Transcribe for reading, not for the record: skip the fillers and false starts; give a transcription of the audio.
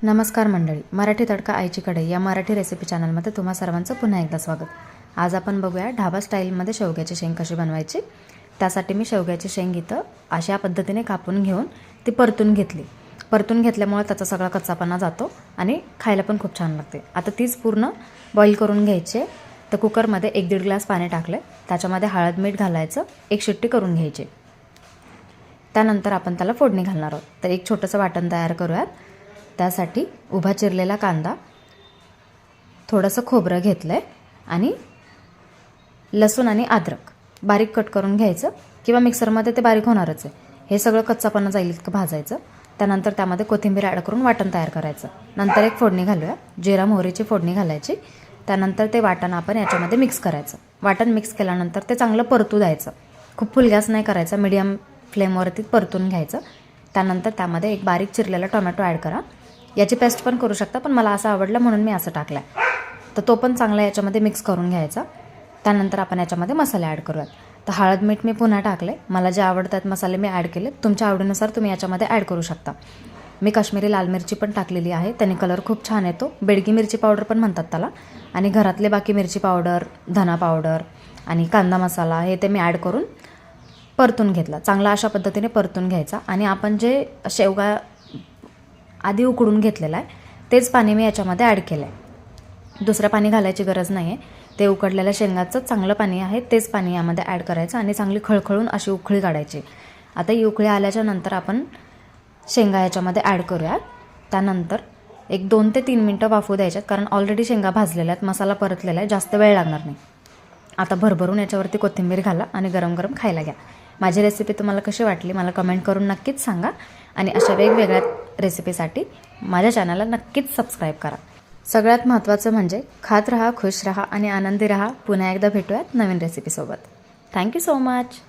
नमस्कार मंडळी, मराठी तडका आईची कढई या मराठी रेसिपी चॅनलमध्ये तुम्हा सर्वांचं पुन्हा एकदा स्वागत. आज आपण बघूया ढाबा स्टाईलमध्ये शेवग्याची शेंग कशी बनवायची. त्यासाठी मी शेवग्याची शेंग इथं अशा पद्धतीने कापून घेऊन ती परतून घेतली. परतून घेतल्यामुळे त्याचा सगळा कच्चापणा जातो आणि खायला पण खूप छान लागते. आता तीच पूर्ण बॉईल करून घ्यायची. तर कुकरमध्ये 1-1.5 ग्लास पाणी टाकले. त्याच्यामध्ये हळद मीठ घालायचं, एक शिट्टी करून घ्यायची. त्यानंतर आपण त्याला फोडणी घालणार आहोत. तर एक छोटंसं वाटण तयार करूयात. त्यासाठी उभा चिरलेला कांदा, थोडंसं खोबरं घेतलं आहे आणि लसूण आणि अद्रक बारीक कट करून घ्यायचं किंवा मिक्सरमध्ये ते बारीक होणारच आहे. हे सगळं कच्चापणा जाईल इतकं भाजायचं. त्यानंतर त्यामध्ये कोथिंबीर ॲड करून वाटण तयार करायचं. नंतर एक फोडणी घालूया, जिरा मोहरीची फोडणी घालायची. त्यानंतर ते वाटण आपण याच्यामध्ये मिक्स करायचं. वाटण मिक्स केल्यानंतर ते चांगलं परतू द्यायचं. खूप फुल गॅस नाही करायचा, मीडियम फ्लेमवरती परतून घ्यायचं. त्यानंतर त्यामध्ये एक बारीक चिरलेला टोमॅटो ॲड करा. याची पेस्ट पण करू शकता, पण मला असं आवडलं म्हणून मी असं टाकलं आहे. तर तो पण चांगला याच्यामध्ये मिक्स करून घ्यायचा. त्यानंतर आपण याच्यामध्ये मसाले ॲड करूयात. तर हळद मीठ मी पुन्हा टाकले. मला जे आवडतात मसाले मी ॲड केले. तुमच्या आवडीनुसार तुम्ही याच्यामध्ये ॲड करू शकता. मी काश्मीरी लाल मिरची पण टाकलेली आहे, त्याने कलर खूप छान येतो. बेडगी मिरची पावडर पण म्हणतात त्याला. आणि घरातले बाकी मिरची पावडर, धना पावडर आणि कांदा मसाला हे ते मी ॲड करून परतून घेतला. चांगला अशा पद्धतीने परतून घ्यायचा. आणि आपण जे शेवगा आधी उकडून घेतलेलं आहे तेच पाणी मी याच्यामध्ये ॲड केलं आहे. दुसरं पाणी घालायची गरज नाही आहे. ते उकडलेल्या शेंगाचं चांगलं पाणी आहे तेच पाणी यामध्ये ॲड करायचं आणि चांगली खळखळून अशी उकळी काढायची. आता ही उकळी आल्याच्या नंतर आपण शेंगा याच्यामध्ये ॲड करूयात. त्यानंतर एक 2 ते 3 मिनटं वाफू द्यायच्यात, कारण ऑलरेडी शेंगा भाजलेल्या आहेत, मसाला परतलेला आहे, जास्त वेळ लागणार नाही. आता भरभरून याच्यावरती कोथिंबीर घाला आणि गरम गरम खायला घ्या. माझी रेसिपी तुम्हाला कशी वाटली मला कमेंट करून नक्कीच सांगा. आणि अशा वेगवेगळ्या रेसिपीसाठी माझ्या चॅनलला नक्कीच सबस्क्राईब करा. सगळ्यात महत्त्वाचं म्हणजे खात रहा, खुश रहा आणि आनंदी रहा. पुन्हा एकदा भेटूयात नवीन रेसिपीसोबत. Thank you so much.